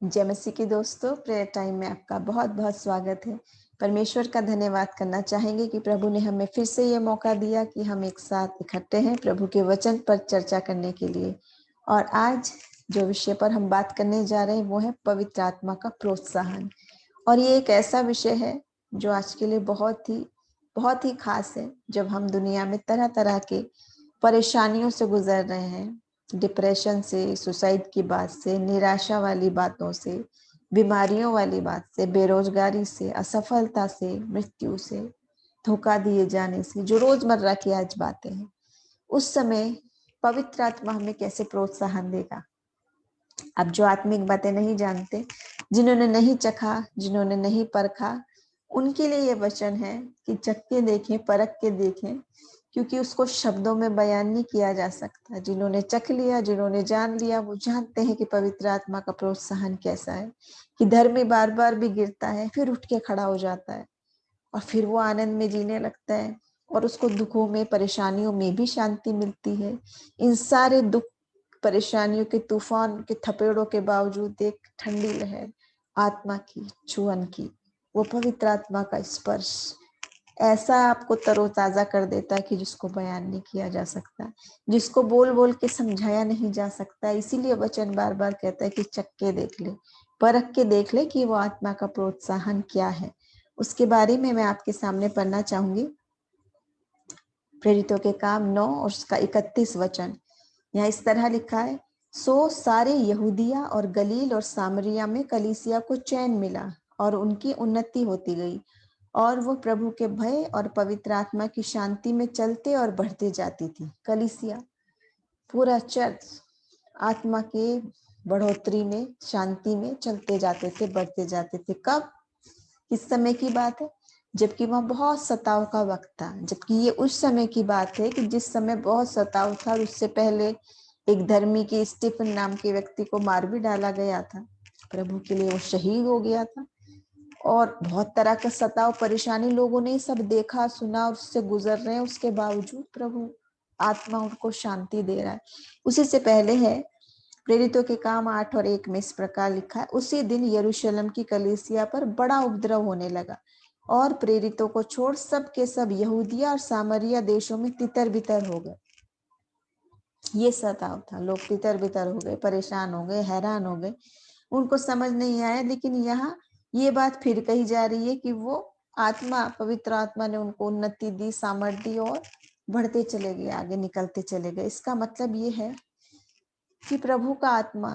जय मसीह के दोस्तों, प्रेयर टाइम में आपका बहुत बहुत स्वागत है। परमेश्वर का धन्यवाद करना चाहेंगे कि प्रभु ने हमें फिर से ये मौका दिया कि हम एक साथ इकट्ठे हैं प्रभु के वचन पर चर्चा करने के लिए। और आज जो विषय पर हम बात करने जा रहे हैं वो है पवित्र आत्मा का प्रोत्साहन। और ये एक ऐसा विषय है जो आज के लिए बहुत ही खास है, जब हम दुनिया में तरह तरह के परेशानियों से गुजर रहे हैं। डिप्रेशन से, सुसाइड की बात से, निराशा वाली बातों से, बीमारियों वाली बात से, बेरोजगारी से, असफलता से, मृत्यु से, धोखा दिए जाने से, जो रोजमर्रा की आज बातें हैं, उस समय पवित्र आत्मा हमें कैसे प्रोत्साहन देगा। अब जो आत्मिक बातें नहीं जानते, जिन्होंने नहीं चखा, जिन्होंने नहीं परखा, उनके लिए ये वचन है कि चख के देखें, परख के देखें, क्योंकि उसको शब्दों में बयान नहीं किया जा सकता। जिन्होंने चख लिया, जिन्होंने जान लिया, वो जानते हैं कि पवित्र आत्मा का प्रोत्साहन कैसा है, कि धर्मी बार बार भी गिरता है, फिर उठ के खड़ा हो जाता है और फिर वो आनंद में जीने लगता है और उसको दुखों में, परेशानियों में भी शांति मिलती है। इन सारे दुख, परेशानियों के तूफान के थपेड़ों के बावजूद एक ठंडी लहर, आत्मा की छुअन की, वो पवित्र आत्मा का स्पर्श ऐसा आपको तरोताजा कर देता है कि जिसको बयान नहीं किया जा सकता, जिसको बोल बोल के समझाया नहीं जा सकता। इसीलिए वचन बार बार कहता है कि चख के देख ले, परख के देख ले कि वो आत्मा का प्रोत्साहन क्या है। उसके बारे में मैं आपके सामने पढ़ना चाहूंगी। प्रेरितों के काम 9 और उसका 31 वचन। यहाँ इस तरह लिखा है, सो सारे यहूदिया और गलील और सामरिया में कलीसिया को चैन मिला और उनकी उन्नति होती गई, और वो प्रभु के भय और पवित्र आत्मा की शांति में चलते और बढ़ते जाती थी। कलीसिया, पूरा चर्च आत्मा के बढ़ोतरी में, शांति में चलते जाते थे, बढ़ते जाते थे। कब, किस समय की बात है? जबकि वहां बहुत सताव का वक्त था। जबकि ये उस समय की बात है कि जिस समय बहुत सताव था, और उससे पहले एक धर्मी के स्टीफन नाम के व्यक्ति को मार भी डाला गया था। प्रभु के लिए वो शहीद हो गया था। और बहुत तरह का सताव, परेशानी लोगों ने सब देखा, सुना और उससे गुजर रहे हैं। उसके बावजूद प्रभु आत्मा उनको शांति दे रहा है। उसी से पहले है प्रेरितों के काम 8 और 1 में इस प्रकार लिखा है, उसी दिन यरूशलेम की कलीसिया पर बड़ा उपद्रव होने लगा और प्रेरितों को छोड़ सब के सब यहूदिया और सामरिया देशों में तितर बितर हो गए। ये सताव था, लोग तितर बितर हो गए, परेशान हो गए, हैरान हो गए, उनको समझ नहीं आया। लेकिन यहाँ ये बात फिर कही जा रही है कि वो आत्मा, पवित्र आत्मा ने उनको उन्नति दी, सामर्थ्य दी और बढ़ते चले गए, आगे निकलते चले गए। इसका मतलब ये है कि प्रभु का आत्मा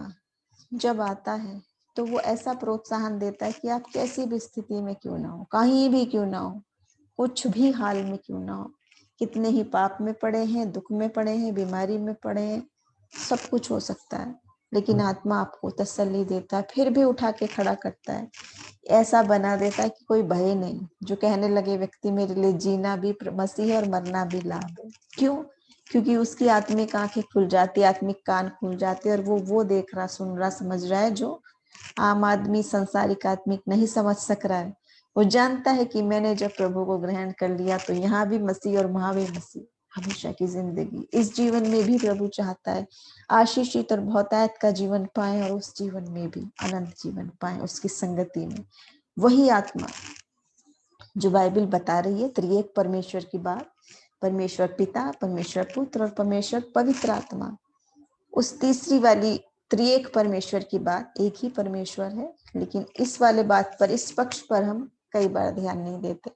जब आता है तो वो ऐसा प्रोत्साहन देता है कि आप कैसी भी स्थिति में क्यों ना हो, कहीं भी क्यों ना हो, कुछ भी हाल में क्यों ना हो, कितने ही पाप में पड़े हैं, दुख में पड़े हैं, बीमारी में पड़े हैं, सब कुछ हो सकता है, लेकिन आत्मा आपको तसल्ली देता है, फिर भी उठा के खड़ा करता है, ऐसा बना देता है कि कोई भय नहीं। जो कहने लगे व्यक्ति, मेरे लिए जीना भी मसीह है और मरना भी लाभ है। क्यों? क्योंकि उसकी आत्मिक आंखें खुल जाती, आत्मिक कान खुल जाते, और वो देख रहा, सुन रहा, समझ रहा है, जो आम आदमी संसारिक आत्मिक नहीं समझ सक रहा है। वो जानता है कि मैंने जब प्रभु को ग्रहण कर लिया तो यहाँ भी मसीह और वहां भी मसीह, हमेशा की जिंदगी। इस जीवन में भी प्रभु चाहता है आशीषित और बहुतायत का जीवन पाए, और उस जीवन में भी अनंत जीवन पाए, उसकी संगति में। वही आत्मा जो बाइबल बता रही है त्रिएक परमेश्वर की बात, परमेश्वर पिता, परमेश्वर पुत्र और परमेश्वर पवित्र आत्मा, उस तीसरी वाली त्रिएक परमेश्वर की बात, एक ही परमेश्वर है, लेकिन इस वाले बात पर, इस पक्ष पर हम कई बार ध्यान नहीं देते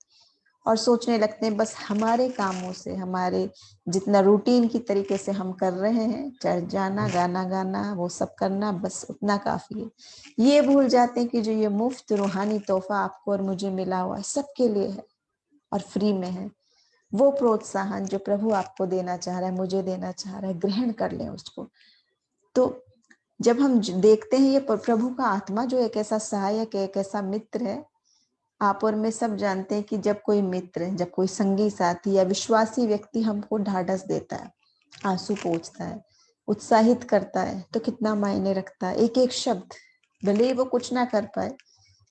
और सोचने लगते हैं बस हमारे कामों से, हमारे जितना रूटीन की तरीके से हम कर रहे हैं, चर्च जाना, गाना गाना, वो सब करना, बस उतना काफी है। ये भूल जाते हैं कि जो ये मुफ्त रूहानी तोहफा आपको और मुझे मिला हुआ है, सबके लिए है और फ्री में है। वो प्रोत्साहन जो प्रभु आपको देना चाह रहा है, मुझे देना चाह रहा है, ग्रहण कर लें उसको। तो जब हम देखते हैं ये प्रभु का आत्मा जो एक ऐसा सहायक है, एक ऐसा मित्र है, आप और मैं सब जानते हैं कि जब कोई मित्र, जब कोई संगी साथी या विश्वासी व्यक्ति हमको ढाढ़स देता है, आंसू पोंछता है, उत्साहित करता है, तो कितना मायने रखता है। एक एक शब्द, भले ही वो कुछ ना कर पाए,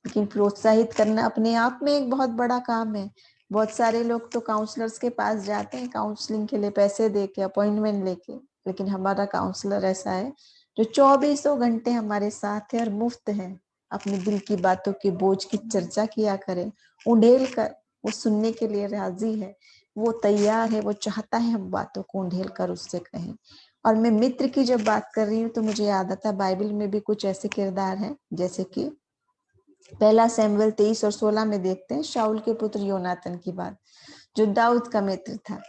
लेकिन प्रोत्साहित करना अपने आप में एक बहुत बड़ा काम है। बहुत सारे लोग तो काउंसलर्स के पास जाते हैं काउंसलिंग के लिए, पैसे दे के, अपॉइंटमेंट लेके, लेकिन हमारा काउंसलर ऐसा है, जो 24 घंटे हमारे साथ है और मुफ्त है, अपने दिल की बातों के बोझ की चर्चा किया करें, उंडेल कर। वो सुनने के लिए राजी है, वो तैयार है, वो चाहता है हम बातों को उंडेल कर उससे कहें। और मैं मित्र की जब बात कर रही हूँ तो मुझे याद आता है बाइबल में भी कुछ ऐसे किरदार हैं, जैसे कि 1 शमूएल 23 और 16 में देखते हैं शाऊल के पुत्र योनातन की बात, जो दाऊद का मित्र था।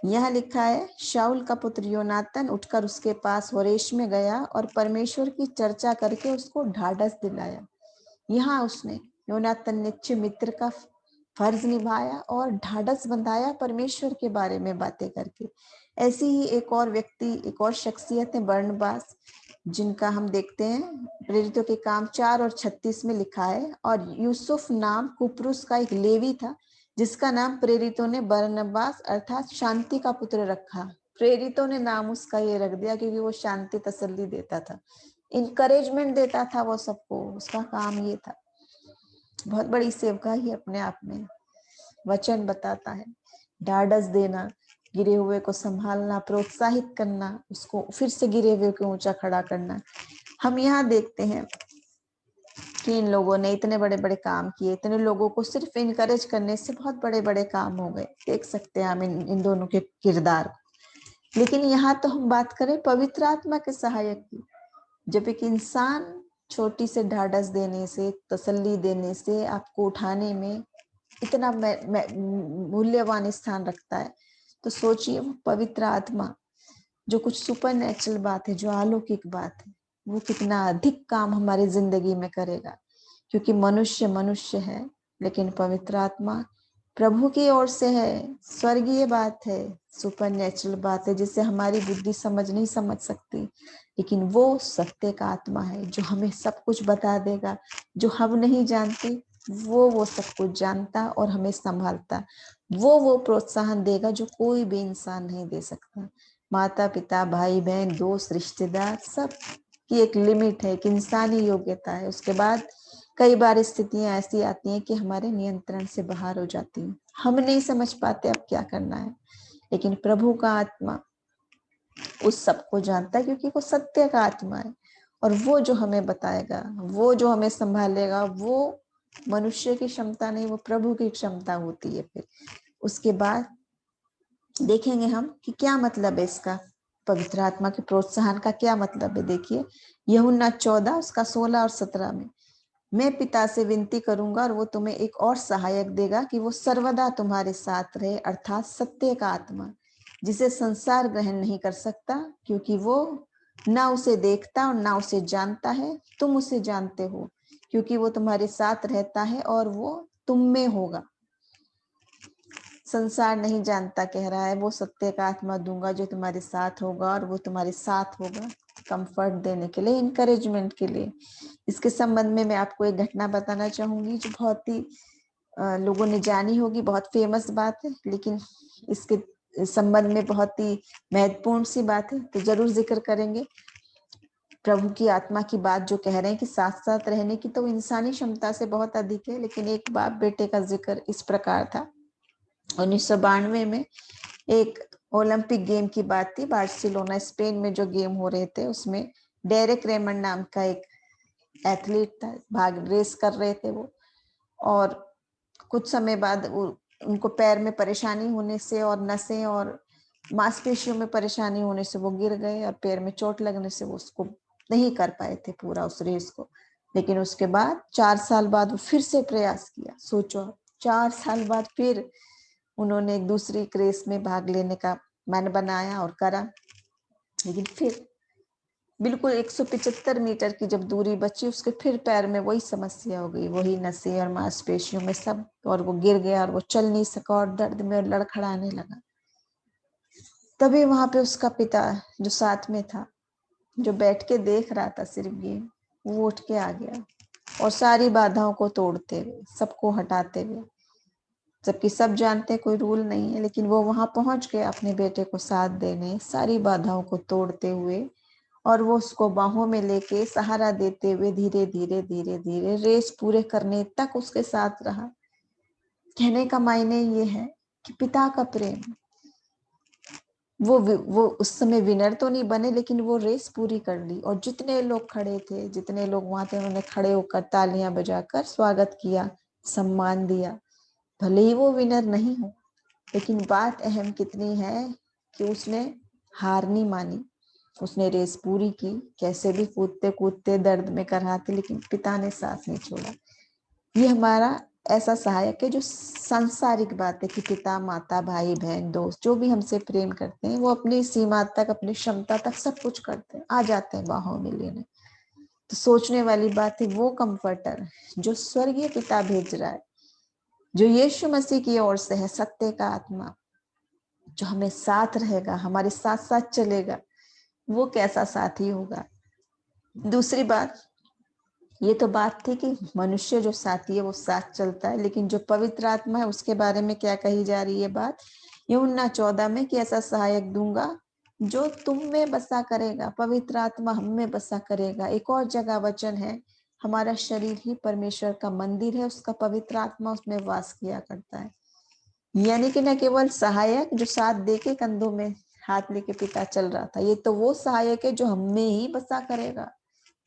यह लिखा है, शाऊल का पुत्र योनातन उठकर उसके पास होरेश में गया और परमेश्वर की चर्चा करके उसको ढाढ़स दिलाया। यहाँ उसने, योनातन ने अच्छे मित्र का फर्ज निभाया और ढाढ़स बंधाया परमेश्वर के बारे में बातें करके। ऐसी ही एक और व्यक्ति, एक और शख्सियत है बरनबास, जिनका हम देखते हैं प्रेरितों के काम 4 और 36 में लिखा है। और यूसुफ नाम कुप्रुस का एक लेवी था, जिसका नाम प्रेरितों ने बरनबास अर्थात शांति का पुत्र रखा। प्रेरितों ने नाम उसका ये रख दिया क्योंकि वो शांति तसल्ली देता था, इनकरेजमेंट देता था वो सबको, उसका काम ये था। बहुत बड़ी सेवका ही अपने आप में। वचन बताता है, ढाढ़स देना, गिरे हुए को संभालना, प्रोत्साहित करना, उसको फिर से गिरे हुए को ऊंचा खड़ा करना। हम यहाँ देखते हैं कि इन लोगों ने इतने बड़े बड़े काम किए, इतने लोगों को सिर्फ इनकरेज करने से बहुत बड़े बड़े काम हो गए। देख सकते हैं हम इन दोनों के किरदार को। लेकिन यहाँ तो हम बात करें पवित्र आत्मा के सहायक की। जब एक इंसान छोटी से ढाढ़स देने से, तसल्ली देने से आपको उठाने में इतना मूल्यवान स्थान रखता है, तो सोचिए वो पवित्र आत्मा जो कुछ सुपर नेचुरल बात है, जो अलौकिक बात है, वो कितना अधिक काम हमारी जिंदगी में करेगा। क्योंकि मनुष्य मनुष्य है, लेकिन पवित्र आत्मा प्रभु की ओर से है, स्वर्गीय बात है, सुपर नेचुरल बात है, जिसे हमारी बुद्धि समझ नहीं समझ सकती। लेकिन वो सत्य का आत्मा है जो हमें सब कुछ बता देगा, जो हम नहीं जानते वो सब कुछ जानता और हमें संभालता। वो प्रोत्साहन देगा जो कोई भी इंसान नहीं दे सकता। माता पिता, भाई बहन, दोस्त, रिश्तेदार, सब की एक लिमिट है, एक इंसानी योग्यता है। उसके बाद कई बार स्थितियां ऐसी आती हैं कि हमारे नियंत्रण से बाहर हो जाती हैं, हम नहीं समझ पाते अब क्या करना है। लेकिन प्रभु का आत्मा उस सबको जानता है, क्योंकि वो सत्य का आत्मा है। और वो जो हमें बताएगा, वो जो हमें संभालेगा, वो मनुष्य की क्षमता नहीं, वो प्रभु की क्षमता होती है। फिर उसके बाद देखेंगे हम कि क्या मतलब है इसका, पवित्र आत्मा के प्रोत्साहन का क्या मतलब है। देखिए यूहन्ना 14 उसका 16 और 17 में, मैं पिता से विनती करूंगा और वो तुम्हें एक और सहायक देगा कि वो सर्वदा तुम्हारे साथ रहे, अर्थात सत्य का आत्मा, जिसे संसार ग्रहण नहीं कर सकता, क्योंकि वो ना उसे देखता और ना उसे जानता है। तुम उसे जानते हो, क्योंकि वो तुम्हारे साथ रहता है और वो तुम में होगा। संसार नहीं जानता कह रहा है, वो सत्य का आत्मा दूंगा जो तुम्हारे साथ होगा, और वो तुम्हारे साथ होगा कंफर्ट देने के लिए, इंकरेजमेंट के लिए। इसके संबंध में मैं आपको एक घटना बताना चाहूंगी जो बहुत ही लोगों ने जानी होगी, बहुत फेमस बात है, लेकिन इसके संबंध में बहुत ही महत्वपूर्ण सी बात है, तो जरूर जिक्र करेंगे। प्रभु की आत्मा की बात जो कह रहे हैं कि साथ साथ रहने की, तो इंसानी क्षमता से बहुत अधिक है। लेकिन एक बाप बेटे का जिक्र इस प्रकार था। 1992 में एक ओलंपिक गेम की बात थी, बार्सिलोना स्पेन में जो गेम हो रहे थे, उसमें डेरेक रेमंड नाम का एक एथलीट था, भाग रेस कर रहे थे वो। और कुछ समय बाद उनको पैर में परेशानी होने से और नसें और मांसपेशियों में परेशानी होने से वो गिर गए, और पैर में चोट लगने से वो उसको नहीं कर पाए थे पूरा उस रेस को। लेकिन उसके बाद 4 साल बाद वो फिर से प्रयास किया। सोचो 4 साल बाद फिर उन्होंने एक दूसरी रेस में भाग लेने का मन बनाया और करा। लेकिन फिर बिल्कुल 175 मीटर की जब दूरी बची, उसके फिर पैर में वही समस्या हो गई, वही नसें और मांसपेशियों में सब, और वो गिर गया और वो चल नहीं सका और दर्द में लड़खड़ाने लगा। तभी वहां पे उसका पिता जो साथ में था, जो बैठ के देख रहा था सिर्फ गेम, वो उठ के आ गया और सारी बाधाओं को तोड़ते हुए, सबको हटाते हुए, जबकि सब जानते कोई रूल नहीं है, लेकिन वो वहां पहुंच गए अपने बेटे को साथ देने, सारी बाधाओं को तोड़ते हुए, और वो उसको बाहों में लेके सहारा देते हुए धीरे धीरे धीरे धीरे रेस पूरे करने तक उसके साथ रहा। कहने का मायने ये है कि पिता का प्रेम वो उस समय विनर तो नहीं बने, लेकिन वो रेस पूरी कर ली। और जितने लोग खड़े थे, जितने लोग वहां थे, उन्होंने खड़े होकर तालियां बजाकर स्वागत किया, सम्मान दिया। भले ही वो विनर नहीं हो, लेकिन बात अहम कितनी है कि उसने हार नहीं मानी, उसने रेस पूरी की। कैसे भी कूदते कूदते दर्द में कराहते, लेकिन पिता ने साथ नहीं छोड़ा। ये हमारा ऐसा सहायक है जो सांसारिक बात है कि पिता माता भाई बहन दोस्त जो भी हमसे प्रेम करते हैं, वो अपनी सीमा तक, अपनी क्षमता तक सब कुछ करते हैं, आ जाते हैं बाहों में लेने। तो सोचने वाली बात है, वो कंफर्टर जो स्वर्गीय पिता भेज रहा है, जो यीशु मसीह की ओर से है, सत्य का आत्मा जो हमें साथ रहेगा, हमारे साथ साथ चलेगा, वो कैसा साथी होगा। दूसरी बात, ये तो बात थी कि मनुष्य जो साथी है वो साथ चलता है, लेकिन जो पवित्र आत्मा है उसके बारे में क्या कही जा रही है बात, यूहन्ना 14 में, कि ऐसा सहायक दूंगा जो तुम में बसा करेगा। पवित्र आत्मा हम में बसा करेगा। एक और जगह वचन है, हमारा शरीर ही परमेश्वर का मंदिर है, उसका पवित्र आत्मा उसमें वास किया करता है। यानी कि न केवल सहायक जो साथ देके कंधों में हाथ लेके पिता चल रहा था, ये तो वो सहायक है जो हम में ही बसा करेगा।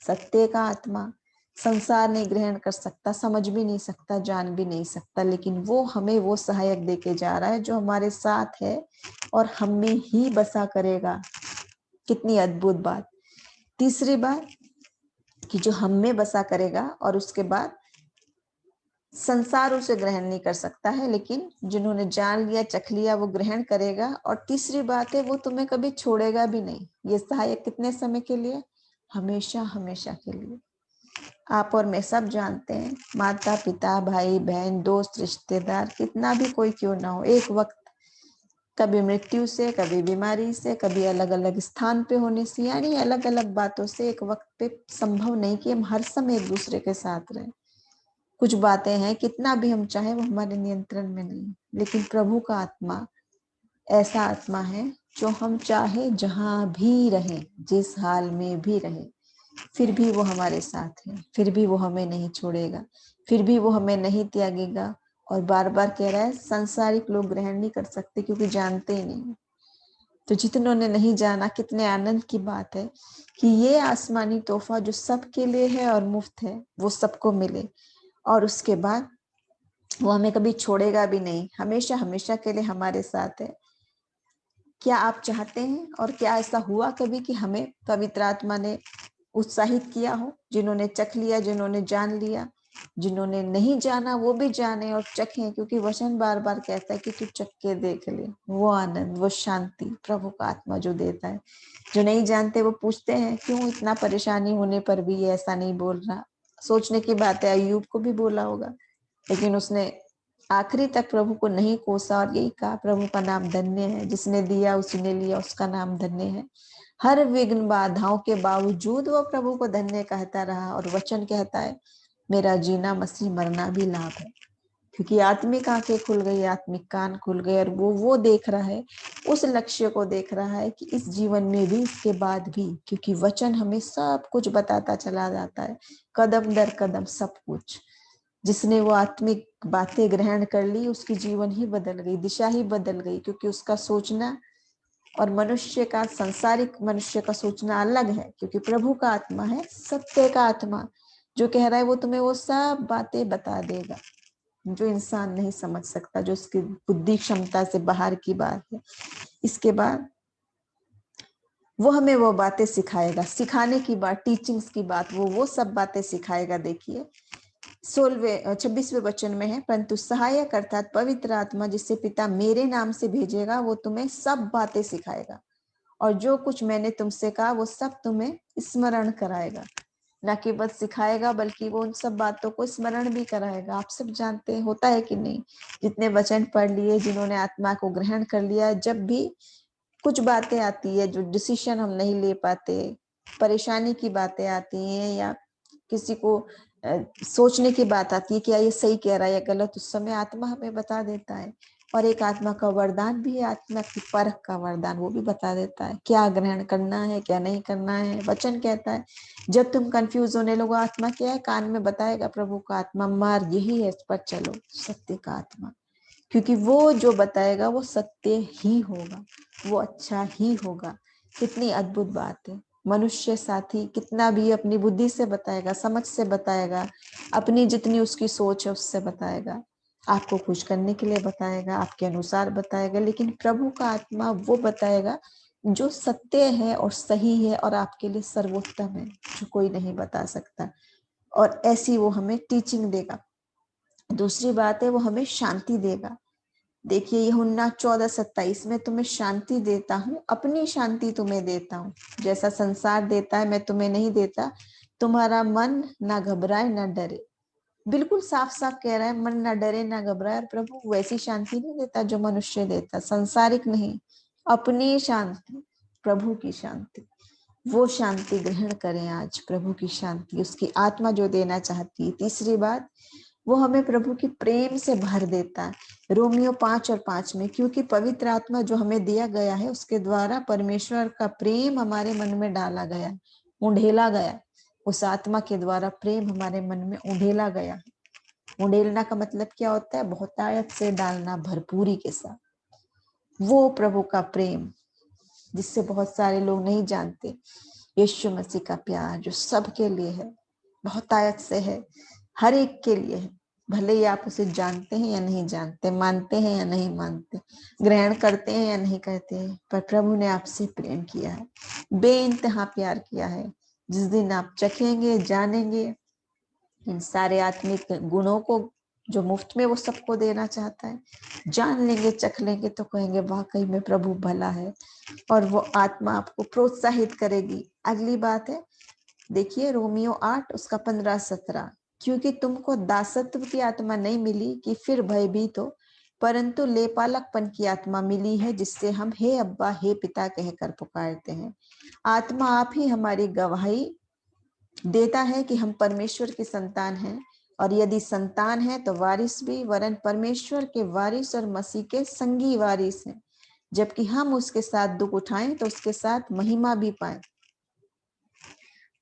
सत्य का आत्मा संसार नहीं ग्रहण कर सकता, समझ भी नहीं सकता, जान भी नहीं सकता, लेकिन वो हमें वो सहायक देके जा रहा है जो हमारे साथ है और हम में ही बसा करेगा। कितनी अद्भुत बात। तीसरी बात कि जो हम में बसा करेगा, और उसके बाद संसार उसे ग्रहण नहीं कर सकता है, लेकिन जिन्होंने जान लिया, चख लिया, वो ग्रहण करेगा। और तीसरी बात है, वो तुम्हें कभी छोड़ेगा भी नहीं। ये सहायक कितने समय के लिए? हमेशा हमेशा के लिए। आप और मैं सब जानते हैं, माता पिता भाई बहन दोस्त रिश्तेदार कितना भी कोई क्यों ना हो, एक वक्त कभी मृत्यु से, कभी बीमारी से, कभी अलग अलग स्थान पे होने से, यानी अलग अलग बातों से एक वक्त पे संभव नहीं कि हम हर समय एक दूसरे के साथ रहें। कुछ बातें हैं कितना भी हम चाहें वो हमारे नियंत्रण में नहीं, लेकिन प्रभु का आत्मा ऐसा आत्मा है जो हम चाहे जहां भी रहें, जिस हाल में भी रहें, फिर भी वो हमारे साथ है, फिर भी वो हमें नहीं छोड़ेगा, फिर भी वो हमें नहीं त्यागेगा। और बार बार कह रहा है, संसारिक लोग ग्रहण नहीं कर सकते क्योंकि जानते ही नहीं। तो जितनों ने नहीं जाना, कितने आनंद की बात है कि ये आसमानी तोहफा जो सबके लिए है और मुफ्त है, वो सबको मिले। और उसके बाद वो हमें कभी छोड़ेगा भी नहीं, हमेशा हमेशा के लिए हमारे साथ है। क्या आप चाहते हैं, और क्या ऐसा हुआ कभी कि हमें पवित्र आत्मा ने उत्साहित किया हो? जिन्होंने चख लिया, जिन्होंने जान लिया, जिन्होंने नहीं जाना वो भी जाने और चखें, क्योंकि वचन बार बार कहता है कि तू चख के देख ले। वो आनंद, वो शांति प्रभु का आत्मा जो देता है। जो नहीं जानते वो पूछते हैं, क्यों इतना परेशानी होने पर भी ये ऐसा नहीं बोल रहा। सोचने की बात है, अय्यूब को भी बोला होगा, लेकिन उसने आखिरी तक प्रभु को नहीं कोसा और यही कहा, प्रभु का नाम धन्य है, जिसने दिया उसी ने लिया, उसका नाम धन्य है। हर विघ्न बाधाओं के बावजूद वो प्रभु को धन्य कहता रहा। और वचन कहता है, मेरा जीना मसीह, मरना भी लाभ है। क्योंकि आत्मिक आंखें खुल गई, आत्मिक कान खुल गए, और वो देख रहा है, उस लक्ष्य को देख रहा है कि इस जीवन में भी, इसके बाद भी, क्योंकि वचन हमें सब कुछ बताता चला जाता है, कदम दर कदम सब कुछ। जिसने वो आत्मिक बातें ग्रहण कर ली, उसकी जीवन ही बदल गई, दिशा ही बदल गई, क्योंकि उसका सोचना और मनुष्य का, संसारिक मनुष्य का सोचना अलग है। क्योंकि प्रभु का आत्मा है, सत्य का आत्मा, जो कह रहा है वो तुम्हें वो सब बातें बता देगा जो इंसान नहीं समझ सकता, जो उसकी बुद्धि क्षमता से बाहर की बात है। इसके बाद वो हमें वो बातें सिखाएगा, सिखाने की बात, टीचिंग्स की बात, वो सब बातें सिखाएगा। देखिए 26वें वचन में है, परंतु सहायक अर्थात पवित्र आत्मा जिसे पिता मेरे नाम से भेजेगा, वो तुम्हें सब बातें सिखाएगा और जो कुछ मैंने तुमसे कहा वो सब तुम्हें स्मरण कराएगा। न कि बस सिखाएगा, बल्कि वो उन सब बातों को स्मरण भी कराएगा। आप सब जानते हैं, होता है कि नहीं, जितने वचन पढ़ लिए, जिन्होंने आत्मा को ग्रहण कर लिया, जब भी कुछ बातें आती है जो डिसीजन हम नहीं ले पाते, परेशानी की बातें आती हैं, या किसी को सोचने की बात आती है कि ये सही कह रहा है या गलत, उस समय आत्मा हमें बता देता है। और एक आत्मा का वरदान भी है, आत्मा की परख का वरदान, वो भी बता देता है क्या ग्रहण करना है, क्या नहीं करना है। वचन कहता है, जब तुम कंफ्यूज होने लगो, आत्मा क्या है, कान में बताएगा प्रभु का आत्मा, मार्ग यही है, इस पर चलो, सत्य का आत्मा। क्योंकि वो जो बताएगा वो सत्य ही होगा, वो अच्छा ही होगा। कितनी अद्भुत बात है। मनुष्य साथी कितना भी अपनी बुद्धि से बताएगा, समझ से बताएगा, अपनी जितनी उसकी सोच है उससे बताएगा, आपको खुश करने के लिए बताएगा, आपके अनुसार बताएगा, लेकिन प्रभु का आत्मा वो बताएगा जो सत्य है और सही है और आपके लिए सर्वोत्तम है, जो कोई नहीं बता सकता। और ऐसी वो हमें टीचिंग देगा। दूसरी बात है, वो हमें शांति देगा। देखिए यूहन्ना 14:27 में, तुम्हें शांति देता हूँ, अपनी शांति तुम्हें देता हूँ, जैसा संसार देता है मैं तुम्हें नहीं देता। तुम्हारा मन ना घबराए ना डरे। बिल्कुल साफ साफ कह रहा है, मन ना डरे ना घबराए। और प्रभु वैसी शांति नहीं देता जो मनुष्य देता, संसारिक नहीं, अपनी शांति, प्रभु की शांति। वो शांति ग्रहण करें आज, प्रभु की शांति, उसकी आत्मा जो देना चाहती है। तीसरी बात, वो हमें प्रभु की प्रेम से भर देता है। रोमियो 5:5 में, क्योंकि पवित्र आत्मा जो हमें दिया गया है उसके द्वारा परमेश्वर का प्रेम हमारे मन में डाला गया, उंडेला गया। उस आत्मा के द्वारा प्रेम हमारे मन में उंडेला गया। उंडेलना का मतलब क्या होता है? बहुतायत से डालना, भरपूरी के साथ। वो प्रभु का प्रेम जिससे बहुत सारे लोग नहीं जानते, यीशु मसीह का प्यार जो सबके लिए है, बहुतायत से है, हर एक के लिए है। भले ही आप उसे जानते हैं या नहीं जानते, मानते हैं या नहीं मानते, ग्रहण करते हैं या नहीं करते हैं, पर प्रभु ने आपसे प्रेम किया है, बेइंतहा प्यार किया है। जिस दिन आप चखेंगे, जानेंगे इन सारे आत्मिक गुणों को जो मुफ्त में वो सबको देना चाहता है, जान लेंगे, चख लेंगे, तो कहेंगे वाकई में प्रभु भला है। और वो आत्मा आपको प्रोत्साहित करेगी। अगली बात है, देखिए रोमियो 8 उसका 15-17, क्योंकि तुमको दासत्व की आत्मा नहीं मिली कि फिर भयभीत हो, परंतु लेपालकपन की आत्मा मिली है, जिससे हम हे अब्बा हे पिता कहकर पुकारते हैं। आत्मा आप ही हमारी गवाही देता है कि हम परमेश्वर की संतान हैं, और यदि संतान है तो वारिस भी, वरन परमेश्वर के वारिस और मसीह के संगी वारिस हैं। जबकि हम उसके साथ दुख उठाएं तो उसके साथ महिमा भी पाएं।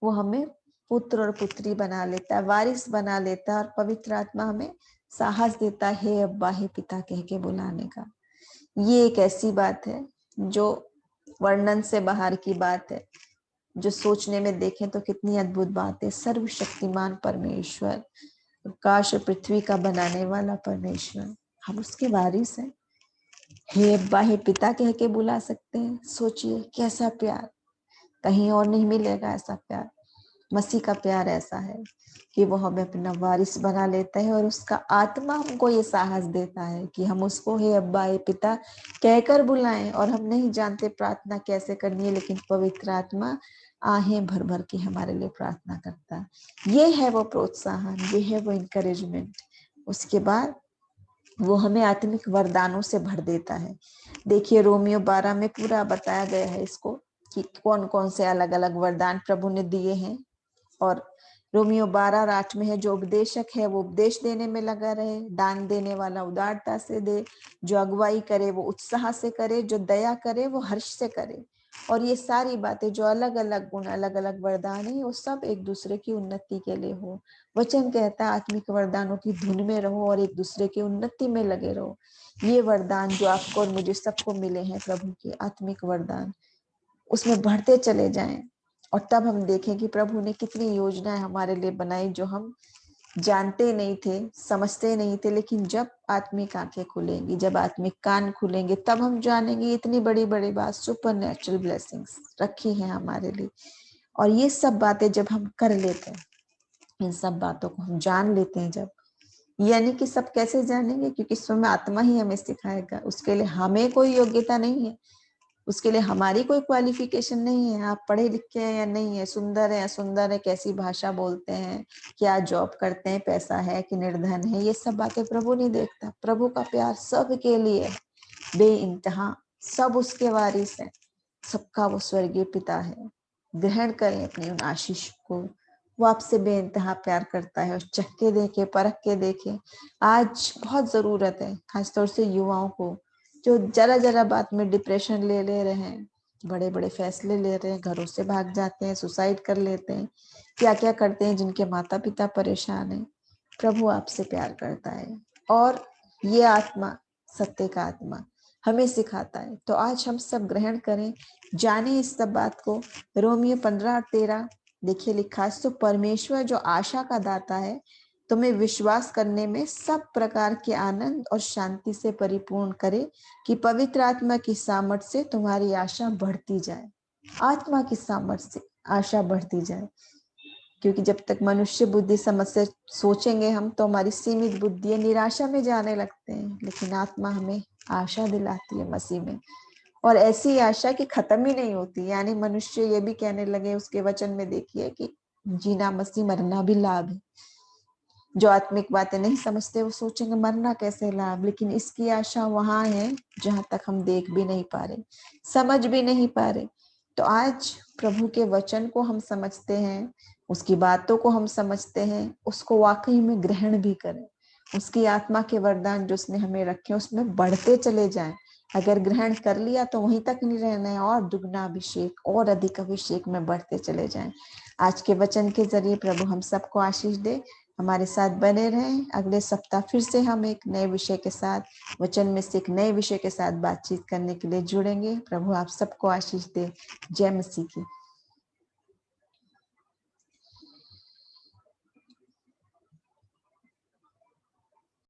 वो हमें पुत्र और पुत्री बना लेता है, वारिस बना लेता है, और पवित्र आत्मा हमें साहस देता है हे अब्बा हे पिता कह के बुलाने का। ये एक ऐसी बात है जो वर्णन से बाहर की बात है, जो सोचने में देखें तो कितनी अद्भुत बात है। सर्वशक्तिमान परमेश्वर, आकाश और पृथ्वी का बनाने वाला परमेश्वर, हम उसके वारिस हैं, हे अब्बा हे पिता कह के बुला सकते हैं। सोचिए कैसा प्यार, कहीं और नहीं मिलेगा ऐसा प्यार। मसीह का प्यार ऐसा है कि वो हमें अपना वारिस बना लेता है, और उसका आत्मा हमको ये साहस देता है कि हम उसको हे अब्बा हे पिता कहकर बुलाएं। और हम नहीं जानते प्रार्थना कैसे करनी है, लेकिन पवित्र आत्मा आहें भर भर के हमारे लिए प्रार्थना करता है। ये है वो प्रोत्साहन, ये है वो इंकरेजमेंट। उसके बाद वो हमें आत्मिक वरदानों से भर देता है। देखिए रोमियो 12 में पूरा बताया गया है इसको कि कौन कौन से अलग अलग वरदान प्रभु ने दिए हैं। और रोमियो 12:8 में है, जो उपदेशक है वो उपदेश देने में लगा रहे, दान देने वाला उदारता से दे, जो अगुवाई करे वो उत्साह से करे, जो दया करे वो हर्ष से करे। और ये सारी बातें जो अलग अलग गुण, अलग अलग वरदान है, वो सब एक दूसरे की उन्नति के लिए हो। वचन कहता है आत्मिक वरदानों की धुन में रहो और एक दूसरे की उन्नति में लगे रहो। ये वरदान जो आपको और मुझे सबको मिले हैं, प्रभु के आत्मिक वरदान, उसमें बढ़ते चले जाएं। और तब हम देखें कि प्रभु ने कितनी योजनाएं हमारे लिए बनाई जो हम जानते नहीं थे, समझते नहीं थे। लेकिन जब आत्मिक आंखें खुलेंगी, जब आत्मिक कान खुलेंगे, तब हम जानेंगे इतनी बड़ी बड़ी बात, सुपर नेचुरल ब्लेसिंग्स रखी हैं हमारे लिए। और ये सब बातें जब हम कर लेते हैं, इन सब बातों को हम जान लेते हैं जब, यानी कि सब कैसे जानेंगे? क्योंकि स्वयं आत्मा ही हमें सिखाएगा। उसके लिए हमें कोई योग्यता नहीं है, उसके लिए हमारी कोई क्वालिफिकेशन नहीं है। आप पढ़े लिखे हैं या नहीं है, सुंदर है या सुंदर है, कैसी भाषा बोलते हैं, क्या जॉब करते हैं, पैसा है कि निर्धन है, ये सब बातें प्रभु नहीं देखता। प्रभु का प्यार सबके लिए है, बेइंतहा, सब उसके वारिस हैं, सबका वो स्वर्गीय पिता है। ग्रहण करें अपनी उन आशीष को। वो आपसे बेइंतहा प्यार करता है, और चख के देखे, परख के देखे। आज बहुत जरूरत है खासतौर से युवाओं को, जो जरा जरा बात में डिप्रेशन ले रहे हैं, बड़े बड़े फैसले ले रहे हैं, घरों से भाग जाते हैं, सुसाइड कर लेते हैं, क्या क्या करते हैं, जिनके माता पिता परेशान हैं। प्रभु आपसे प्यार करता है, और ये आत्मा सत्य का आत्मा हमें सिखाता है। तो आज हम सब ग्रहण करें, जाने इस सब बात को। रोमियो 15:13 देखिए लिखा है, तो परमेश्वर जो आशा का दाता है तुम्हें विश्वास करने में सब प्रकार के आनंद और शांति से परिपूर्ण करे, कि पवित्र आत्मा की सामर्थ से तुम्हारी आशा बढ़ती जाए। आत्मा की सामर्थ से आशा बढ़ती जाए, क्योंकि जब तक मनुष्य बुद्धि समझ से सोचेंगे हम तो हमारी सीमित बुद्धि निराशा में जाने लगते हैं, लेकिन आत्मा हमें आशा दिलाती है मसीह में, और ऐसी आशा की खत्म ही नहीं होती। यानी मनुष्य ये भी कहने लगे उसके वचन में, देखिए कि जीना मसीह, मरना भी लाभ है। जो आत्मिक बातें नहीं समझते वो सोचेंगे मरना कैसे लाभ, लेकिन इसकी आशा वहां है जहां तक हम देख भी नहीं पा रहे, समझ भी नहीं पा रहे। तो आज प्रभु के वचन को हम समझते हैं, उसकी बातों को हम समझते हैं, उसको वाकई में ग्रहण भी करें, उसकी आत्मा के वरदान जो उसने हमें रखे उसमें बढ़ते चले जाएं। अगर ग्रहण कर लिया तो वहीं तक नहीं रहना है, और दुगना अभिषेक और अधिक अभिषेक में बढ़ते चले जाएं। आज के वचन के जरिए प्रभु हम सबको आशीष दे, हमारे साथ बने रहें। अगले सप्ताह फिर से हम एक नए विषय के साथ, वचन में से एक नए विषय के साथ बातचीत करने के लिए जुड़ेंगे। प्रभु आप सबको आशीष दे। जय मसीह की।